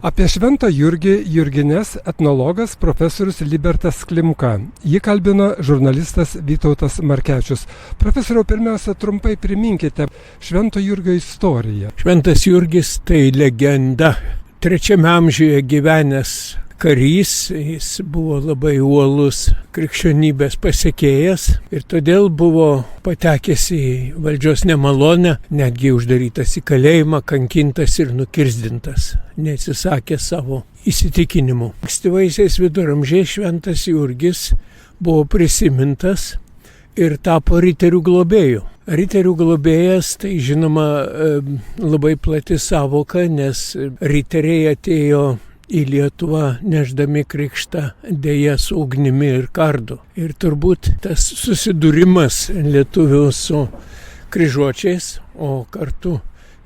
Apie Šventą Jurgį Jurgines etnologas profesorius Libertas Klimka. Jį kalbino žurnalistas Vytautas Markevičius. Profesoriau, pirmiausia, trumpai priminkite Švento Jurgio istoriją. Šventas Jurgis tai legenda. 3 amžiuje gyvenęs karys, jis buvo labai uolus krikščionybės pasekėjas ir todėl buvo patekęs į valdžios nemalonę, netgi uždarytas į kalėjimą, kankintas ir nukirzdintas, neatsisakęs savo įsitikinimų. Ankstyvaisiais viduramžiais Šventas Jurgis buvo prisimintas ir tapo riterių globėju. Riterių globėjas tai žinoma labai plati savoka, nes riteriai atėjo į Lietuvą neždami krikštą dėja su ugnimi ir kardu. Ir turbūt tas susidūrimas lietuvių su kryžiuočiais, o kartu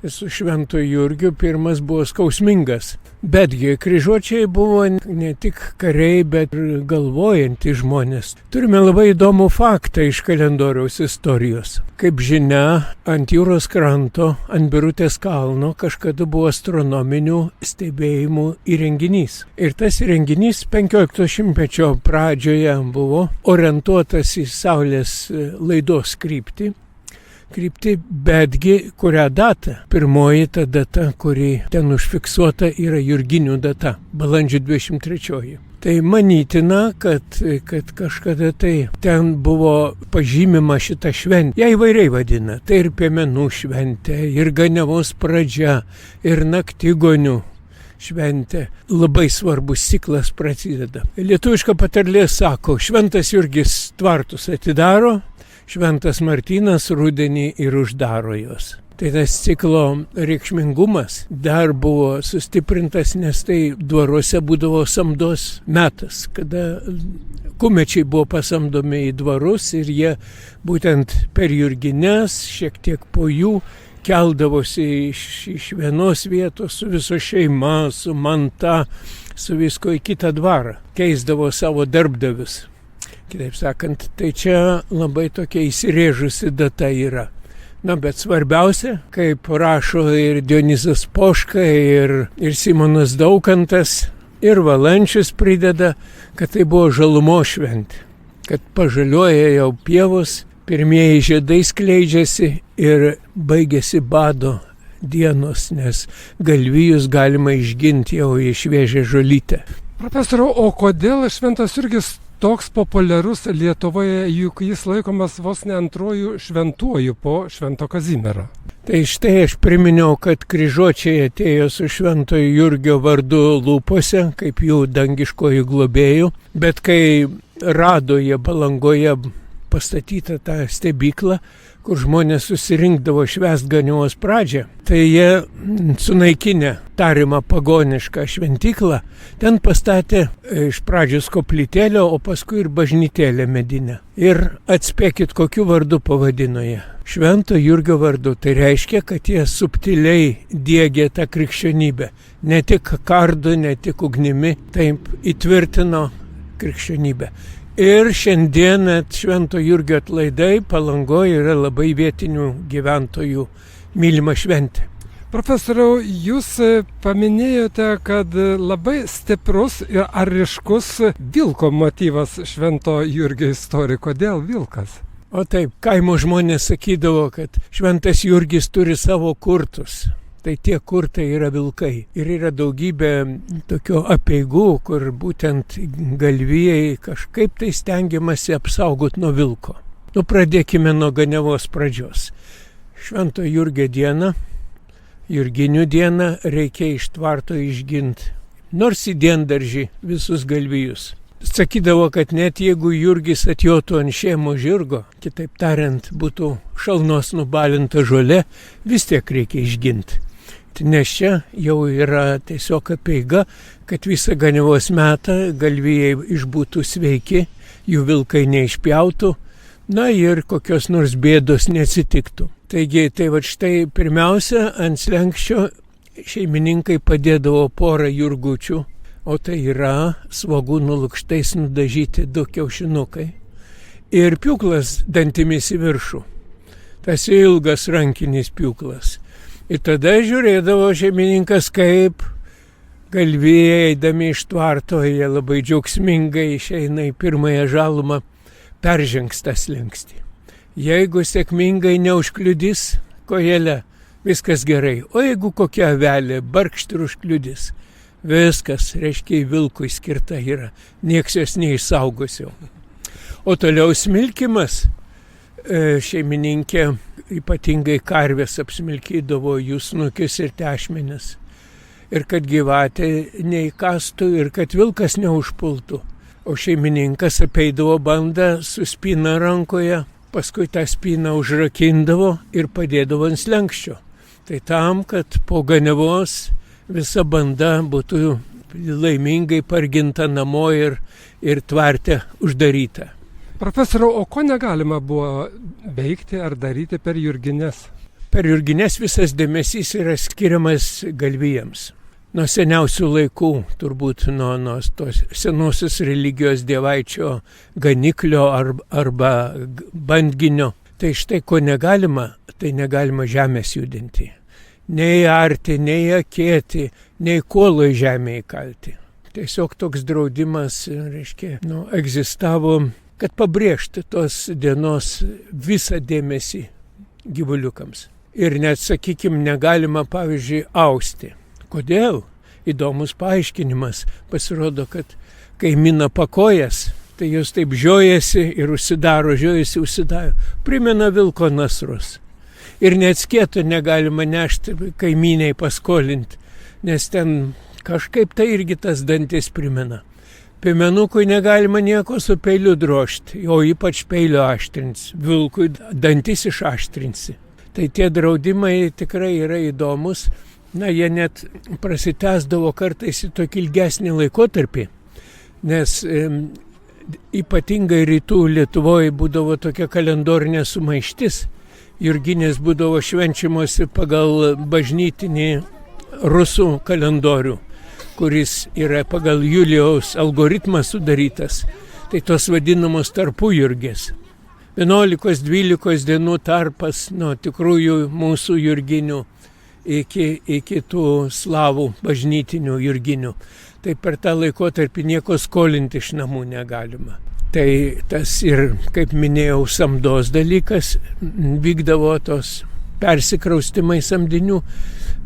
su Šventu Jurgiu pirmas buvo skausmingas. Betgi kryžiuočiai buvo ne tik kariai, bet ir galvojantys žmonės. Turime labai įdomų faktą iš kalendoriaus istorijos. Kaip žinia, ant jūros kranto, ant Birutės kalno kažkada buvo astronominių stebėjimų įrenginys. Ir tas įrenginys 15 šimtmečio pradžioje buvo orientuotas į Saulės laidos kryptį, betgi kurią datą. Pirmoji ta data, kuri ten užfiksuota, yra Jurginių data, balandžio 23. Tai manytina, kad kažkada tai ten buvo pažymima šita šventė. Ją įvairiai vadina. Tai ir piemenų šventė, ir ganiavos pradžia, ir naktigonių šventė. Labai svarbus ciklas prasideda. Lietuviška patarlė sako, Šventas Jurgis tvartus atidaro, Šventas Martynas rudenį ir uždaro juos. Tai tas ciklo reikšmingumas dar buvo sustiprintas, nes tai dvaruose būdavo samdos metas, kada kumečiai buvo pasamdomi į dvarus ir jie būtent per Jurgines, šiek tiek po jų, keldavosi iš vienos vietos su viso šeima, su manta, su visko į kitą dvarą, keisdavo savo darbdavius. Kitaip sakant, tai čia labai tokia įsirėžusi data yra. Na, bet svarbiausia, kaip rašo ir Dionizas Poška, ir Simonas Daukantas, ir Valančius prideda, kad tai buvo žalumos šventė. Kad pažaliuoja jau pievos, pirmieji žiedai skleidžiasi ir baigėsi bado dienos, nes galvijus galima išginti jau į šviežią žolytę. Profesoriau, o kodėl Šventas Jurgis toks populiarus Lietuvoje, juk jis laikomas vos ne antruoju šventuoju po Švento Kazimiero? Tai štai aš priminiau, kad kryžiuočiai atėjo su Šventojo Jurgio vardu lūpose, kaip jų dangiškojų globėjų, bet kai rado jie Palangoje pastatytą tą stebyklą, kur žmonės susirinkdavo švęst ganiavos pradžią, tai jie sunaikinę tariamą pagonišką šventyklą, ten pastatė iš pradžios koplytėlę, o paskui ir bažnytėlę medinę. Ir atspėkit, kokiu vardu pavadino ją. Švento Jurgio vardu. Tai reiškia, kad jie subtiliai diegė tą krikščionybę. Ne tik kardu, ne tik ugnimi, taip įtvirtino krikščionybę. Ir šiandien Švento Jurgio atlaidai Palangoje yra labai vietinių gyventojų mylima šventė. Profesoriau, jūs paminėjote, kad labai stiprus ir ryškus vilko motyvas Švento Jurgio istorijoje. Kodėl vilkas? O taip, kaimo žmonės sakydavo, kad Šventas Jurgis turi savo kurtus. Tai tie kurtai yra vilkai. Ir yra daugybė tokių apeigų, kur būtent galvijai kažkaip tai stengiamasi apsaugoti nuo vilko. Pradėkime nuo ganiavos pradžios. Švento Jurgio dieną, Jurginių dieną reikia iš tvarto išginti, nors į diendaržį visus galvijus. Sakydavo, kad net jeigu Jurgis atjotų ant šėmo žirgo, kitaip tariant, būtų šalnos nubalinta žolė, vis tiek reikia išginti. Nes čia jau yra tiesiog apeiga, kad visą ganiavos metą galvijai išbūtų sveiki, jų vilkai neišpjautų, na ir kokios nors bėdos neatsitiktų. Taigi, tai va štai pirmiausia, ant slenksčio šeimininkai padėdavo porą jurgučių, o tai yra svogūnų lukštais nudažyti 2 kiaušinukai ir pjūklas dantimis į viršų. Tas ilgas rankinis pjūklas. Ir tada žiūrėdavo šeimininkas, kaip galvijai eidami iš tvarto, jie labai džiaugsmingai išeina į pirmąją žalumą, peržengs tą slenkstį. Jeigu sėkmingai neužkliudys kojelę, viskas gerai. O jeigu kokia avelė barkšt ir užkliudys, viskas, reiškia, į vilkui skirta yra, nieks jos neišsaugos jau. O toliau smilkimas, šeimininkė ypatingai karvės apsmilkydavo jų snukius ir tešmenis. Ir kad gyvatė neįkastų ir kad vilkas neužpultų. O šeimininkas apeidavo bandą su spyna rankoje, paskui tą spyną užrakindavo ir padėdavo ant slenkščio. Tai tam, kad po ganiavos visa banda būtų laimingai parginta namo ir tvarte uždaryta. Profesoriau, o ko negalima buvo veikti ar daryti per jurgines? Per jurgines visas dėmesys yra skiriamas galvijams. Nuo seniausių laikų, turbūt nuo tos senosios religijos dievaičio ganiklio arba bandginio. Tai štai ko negalima, tai negalima žemės judinti. Nei arti, nei akėti, nei kuolo į žemę įkalti. Tiesiog toks draudimas, reiškia, egzistavo, kad pabrėžti tos dienos visą dėmesį gyvuliukams. Ir net, sakykime, negalima, pavyzdžiui, austi. Kodėl? Įdomus paaiškinimas. Pasirodo, kad kai mina pakojas, tai jos taip žiojasi ir žiojasi, užsidaro. Primena vilko nasrus. Ir net skėto negalima nešti kaimyniai paskolinti, nes ten kažkaip tai irgi tas dantis primena. Piemenukui negalima nieko su peiliu drožti, o ypač peilio aštrins. Vilkui dantis išaštrinsi. Tai tie draudimai tikrai yra įdomus. Na, jie net prasitęsdavo kartais į tokį ilgesnį laikotarpį, nes ypatingai rytų Lietuvoje būdavo tokia kalendorinė sumaištis. Jurginės būdavo švenčiamosi pagal bažnytinį rusų kalendorių, kuris yra pagal Julijaus algoritmą sudarytas. Tai tos vadinamos tarpujurgės. 11-12 dienų tarpas nuo tikrųjų mūsų jurginių iki tų slavų bažnytinių jurginių. Tai per tą laikotarpį nieko skolinti iš namų negalima. Tai tas ir, kaip minėjau, samdos dalykas, vykdavo tos persikraustimai samdinių,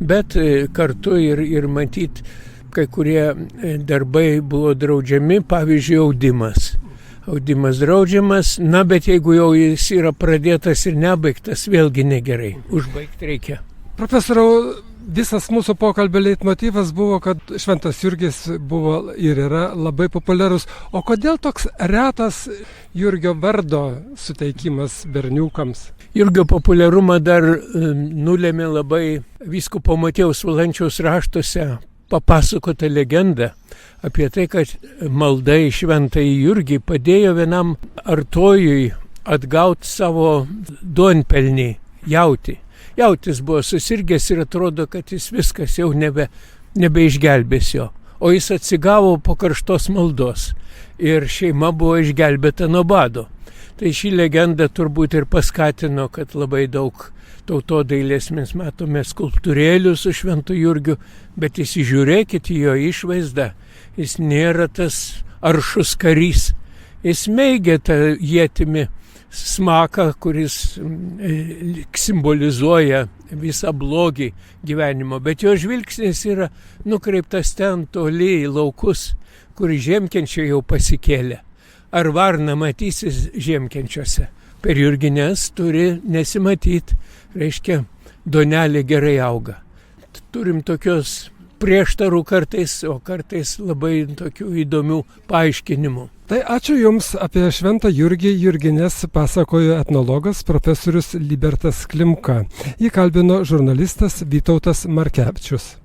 bet kartu ir matyt, kai kurie darbai buvo draudžiami, pavyzdžiui, audimas. Audimas draudžiamas, na, bet jeigu jau jis yra pradėtas ir nebaigtas, vėlgi negerai. Užbaigti reikia. Profesoriau, visas mūsų pokalbio leitmotyvas buvo, kad Šventas Jurgis buvo ir yra labai populiarus. O kodėl toks retas Jurgio vardo suteikimas berniukams? Jurgio populiarumą dar nulėmė labai vyskupo Matiejaus Valančiaus raštuose papasakota legenda apie tai, kad malda į Šventąjį Jurgį padėjo vienam artojui atgauti savo duonpelnį jautį. Jautis buvo susirgęs ir atrodo, kad jis viskas jau nebeišgelbės jo. O jis atsigavo po karštos maldos ir šeima buvo išgelbėta nuo bado. Tai šį legendą turbūt ir paskatino, kad labai daug tautodailės mes matome skulptūrėlių su Šventu Jurgiu, bet įsižiūrėkit į jo išvaizdą. Jis nėra tas aršus karys. Jis meigia tą ietimi smaką, kuris simbolizuoja visą blogį gyvenimo, bet jo žvilgsnis yra nukreiptas ten toli į laukus, kur žiemkenčiai jau pasikėlė. Ar varna matysis žiemkenčiuose? Per jurgines turi nesimatyti, reiškia, duonelė gerai auga. Turim tokios prieštarų kartais, o kartais labai tokių įdomių paaiškinimų. Tai ačiū Jums, apie Šventą Jurgį jurgines pasakojo etnologas profesorius Libertas Klimka. Jį kalbino žurnalistas Vytautas Markevičius.